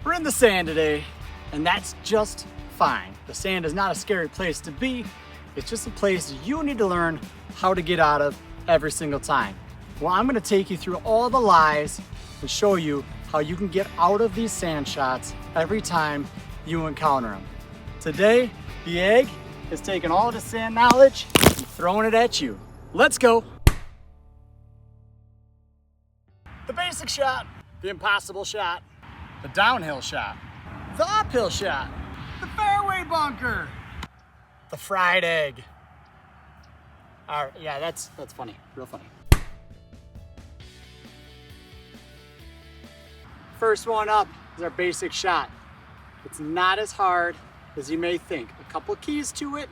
We're in the sand today, and that's just fine. The sand is not a scary place to be. It's just a place you need to learn how to get out of every single time. Well, I'm gonna take you through all the lies and show you how you can get out of these sand shots every time you encounter them. Today, the egg is taking all of the sand knowledge and throwing it at you. Let's go. The basic shot, the impossible shot, the downhill shot, the uphill shot, the fairway bunker, the fried egg. All right, yeah, that's funny, real funny. First one up is our basic shot. It's not as hard as you may think. A couple keys to it,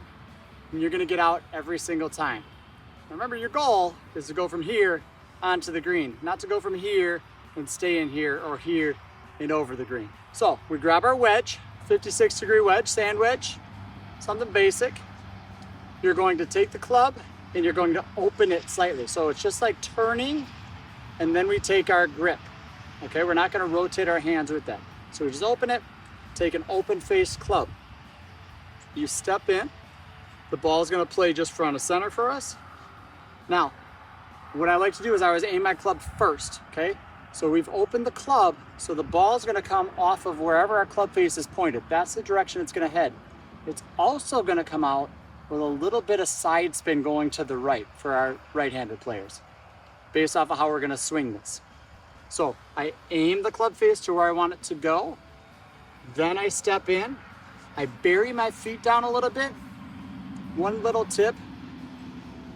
and you're gonna get out every single time. Remember, your goal is to go from here onto the green, not to go from here and stay in here or here and over the green. So we grab our wedge, 56-degree wedge, sand wedge, something basic. You're going to take the club and you're going to open it slightly. So it's just like turning, and then we take our grip. Okay, we're not gonna rotate our hands with that. So we just open it, take an open face club. You step in, the ball is gonna play just front of center for us. Now, what I like to do is I always aim my club first, okay? So we've opened the club, so the ball is gonna come off of wherever our club face is pointed. That's the direction it's gonna head. It's also gonna come out with a little bit of side spin going to the right for our right-handed players, based off of how we're gonna swing this. So I aim the club face to where I want it to go, then I step in, I bury my feet down a little bit. One little tip,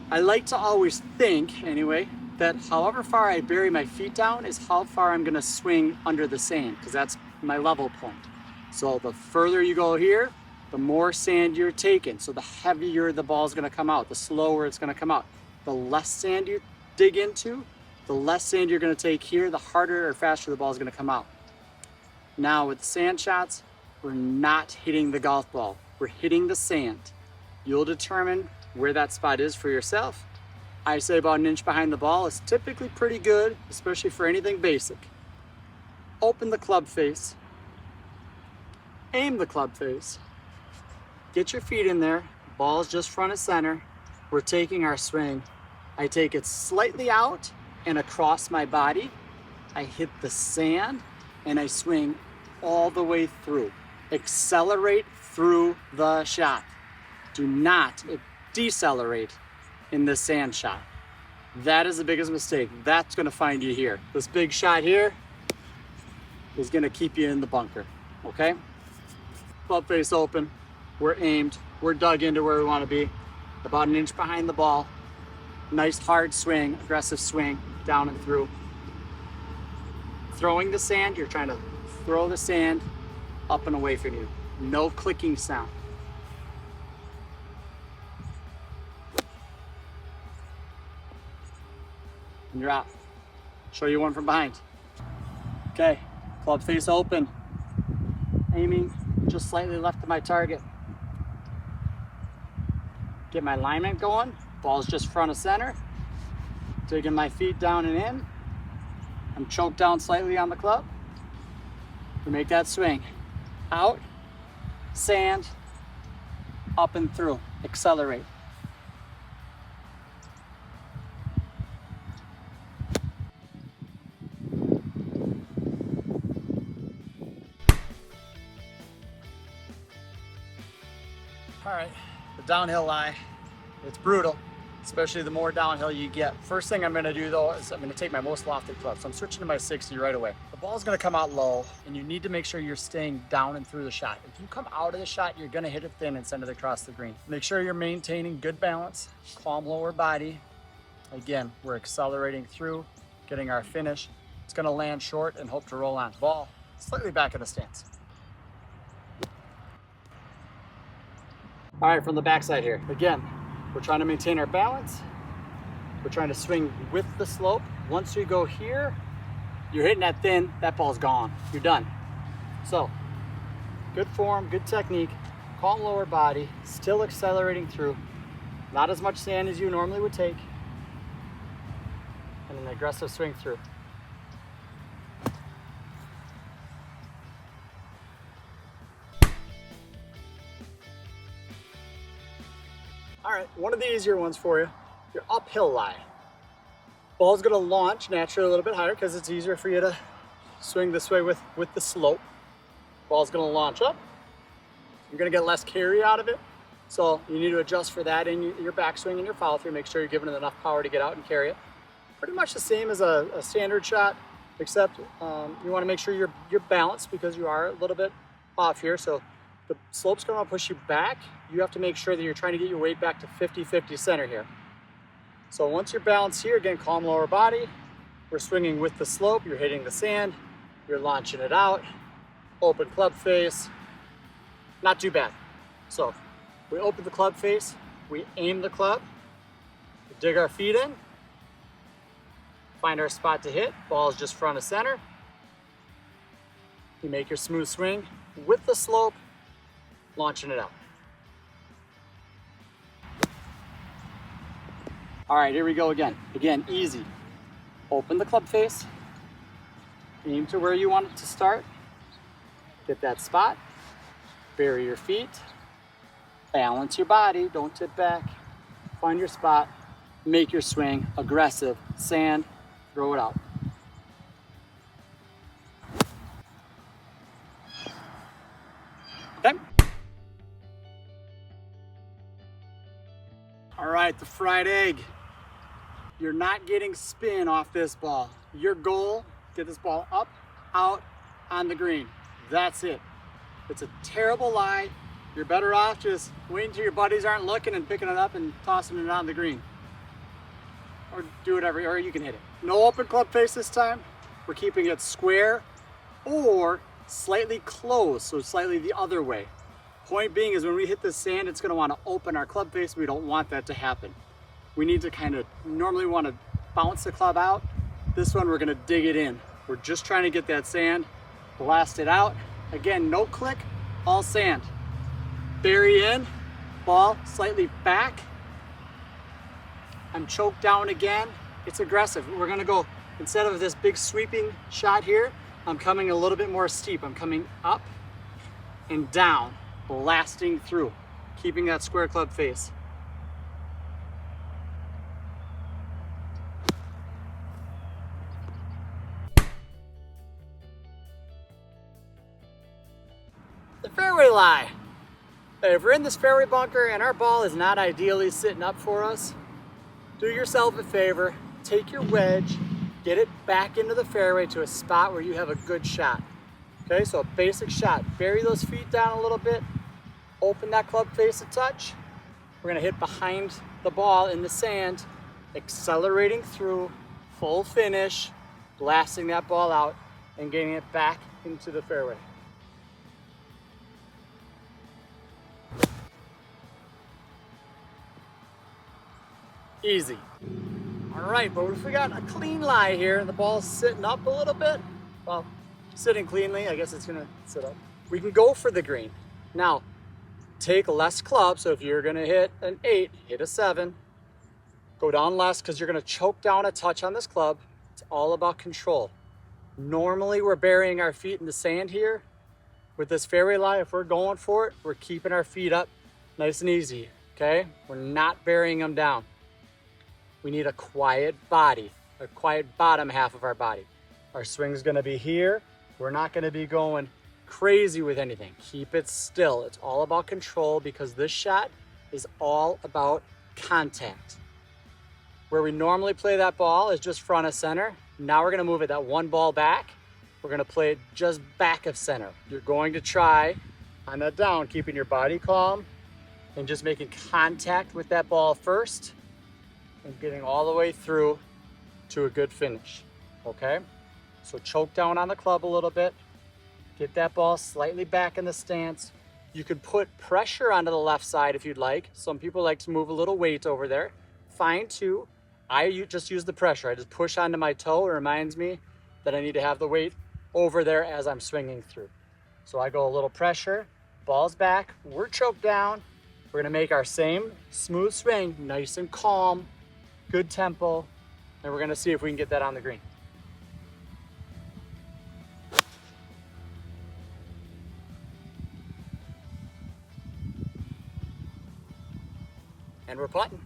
I like to always think, anyway, that however far I bury my feet down is how far I'm gonna swing under the sand, because that's my level point. So the further you go here, the more sand you're taking. So the heavier the ball's gonna come out, the slower it's gonna come out. The less sand you dig into, the less sand you're gonna take here, the harder or faster the ball's gonna come out. Now with sand shots, we're not hitting the golf ball, we're hitting the sand. You'll determine where that spot is for yourself. I say about an inch behind the ball is typically pretty good, especially for anything basic. Open the club face, aim the club face, get your feet in there, ball's just front of center. We're taking our swing. I take it slightly out and across my body. I hit the sand and I swing all the way through. Accelerate through the shot. Do not decelerate in this sand shot. That is the biggest mistake. That's gonna find you here. This big shot here is gonna keep you in the bunker, okay? Club face open, we're aimed, we're dug into where we wanna be, about an inch behind the ball. Nice hard swing, aggressive swing, down and through. Throwing the sand, you're trying to throw the sand up and away from you. No clicking sound. And you're out. Show you one from behind. Okay, club face open. Aiming just slightly left of my target. Get my alignment going. Ball's just front of center. Taking my feet down and in. I'm choked down slightly on the club. We make that swing. Out, sand, up and through. Accelerate. All right, the downhill lie, it's brutal, especially the more downhill you get. First thing I'm gonna do though is I'm gonna take my most lofted club. So I'm switching to my 60 right away. The ball's gonna come out low and you need to make sure you're staying down and through the shot. If you come out of the shot, you're gonna hit it thin and send it across the green. Make sure you're maintaining good balance, calm lower body. Again, we're accelerating through, getting our finish. It's gonna land short and hope to roll on. Ball slightly back in the stance. All right, from the backside here. Again, we're trying to maintain our balance. We're trying to swing with the slope. Once we go here, you're hitting that thin, that ball's gone. You're done. So, good form, good technique, calm lower body, still accelerating through. Not as much sand as you normally would take. And an aggressive swing through. All right, one of the easier ones for you, your uphill lie. Ball's gonna launch naturally a little bit higher because it's easier for you to swing this way with the slope. Ball's gonna launch up. You're gonna get less carry out of it. So you need to adjust for that in your backswing and your follow through. Make sure you're giving it enough power to get out and carry it. Pretty much the same as a standard shot, except you wanna make sure you're balanced because you are a little bit off here. So the slope's gonna push you back. You have to make sure that you're trying to get your weight back to 50-50 center here. So once you're balanced here, again, calm lower body. We're swinging with the slope. You're hitting the sand. You're launching it out. Open club face. Not too bad. So we open the club face. We aim the club. We dig our feet in. Find our spot to hit. Ball's just front of center. You make your smooth swing with the slope, launching it out. All right, here we go again. Again, easy. Open the club face, aim to where you want it to start, get that spot, bury your feet, balance your body, don't tip back, find your spot, make your swing aggressive, sand, throw it out. Okay. All right, the fried egg. You're not getting spin off this ball. Your goal, get this ball up, out, on the green. That's it. It's a terrible lie. You're better off just waiting till your buddies aren't looking and picking it up and tossing it on the green. Or do whatever, or you can hit it. No open club face this time. We're keeping it square or slightly closed, so slightly the other way. Point being is when we hit the sand, it's gonna wanna open our club face. We don't want that to happen. We need to normally want to bounce the club out. This one, we're gonna dig it in. We're just trying to get that sand, blast it out. Again, no click, all sand. Bury in, ball slightly back. I'm choked down again. It's aggressive. We're gonna go, instead of this big sweeping shot here, I'm coming a little bit more steep. I'm coming up and down, blasting through, keeping that square club face. The fairway lie. If we're in this fairway bunker and our ball is not ideally sitting up for us, do yourself a favor, take your wedge, get it back into the fairway to a spot where you have a good shot. Okay, so a basic shot. Bury those feet down a little bit, open that club face a touch. We're gonna hit behind the ball in the sand, accelerating through, full finish, blasting that ball out and getting it back into the fairway. Easy. All right, but if we got a clean lie here, the ball's sitting up a little bit, well, sitting cleanly, I guess it's gonna sit up. We can go for the green. Now, take less club, so if you're gonna hit an 8, hit a 7. Go down less because you're gonna choke down a touch on this club. It's all about control. Normally, we're burying our feet in the sand here. With this fairway lie, if we're going for it, we're keeping our feet up nice and easy, okay? We're not burying them down. We need a quiet body, a quiet bottom half of our body. Our swing's gonna be here. We're not gonna be going crazy with anything. Keep it still. It's all about control because this shot is all about contact. Where we normally play that ball is just front of center. Now we're gonna move it that one ball back. We're gonna play it just back of center. You're going to try on that down, keeping your body calm and just making contact with that ball first and getting all the way through to a good finish, okay? So choke down on the club a little bit, get that ball slightly back in the stance. You could put pressure onto the left side if you'd like. Some people like to move a little weight over there. Fine too. I just use the pressure. I just push onto my toe. It reminds me that I need to have the weight over there as I'm swinging through. So I go a little pressure, ball's back, we're choked down. We're gonna make our same smooth swing, nice and calm, good tempo, and we're gonna see if we can get that on the green. And we're putting.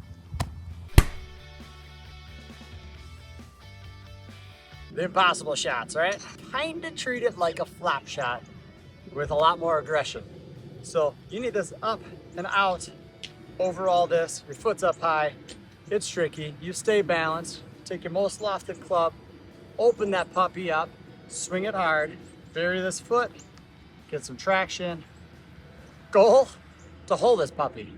The impossible shots, right? Kind of treat it like a flop shot with a lot more aggression. So you need this up and out over all this. Your foot's up high. It's tricky. You stay balanced. Take your most lofted club. Open that puppy up. Swing it hard. Bury this foot. Get some traction. Goal to hold this puppy.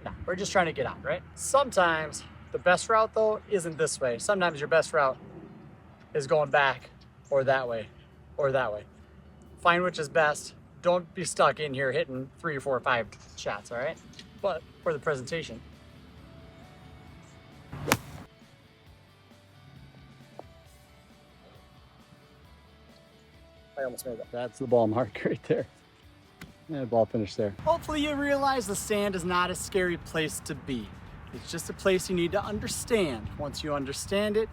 Yeah, we're just trying to get out, right? Sometimes the best route though isn't this way. Sometimes your best route is going back or that way or that way. Find which is best. Don't be stuck in here hitting 3 or 4 or 5 shots, all right? But for the presentation. I almost made that. That's the ball mark right there. And the ball finished there. Hopefully you realize the sand is not a scary place to be. It's just a place you need to understand. Once you understand it,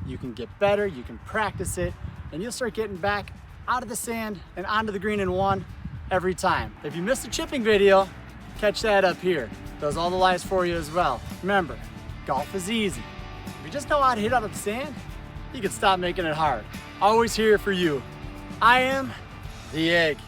you can get better, you can practice it, and you'll start getting back out of the sand and onto the green in one every time. If you missed the chipping video, catch that up here. Does all the lies for you as well. Remember, golf is easy. If you just know how to hit out of the sand, you can stop making it hard. Always here for you. I am the Egg.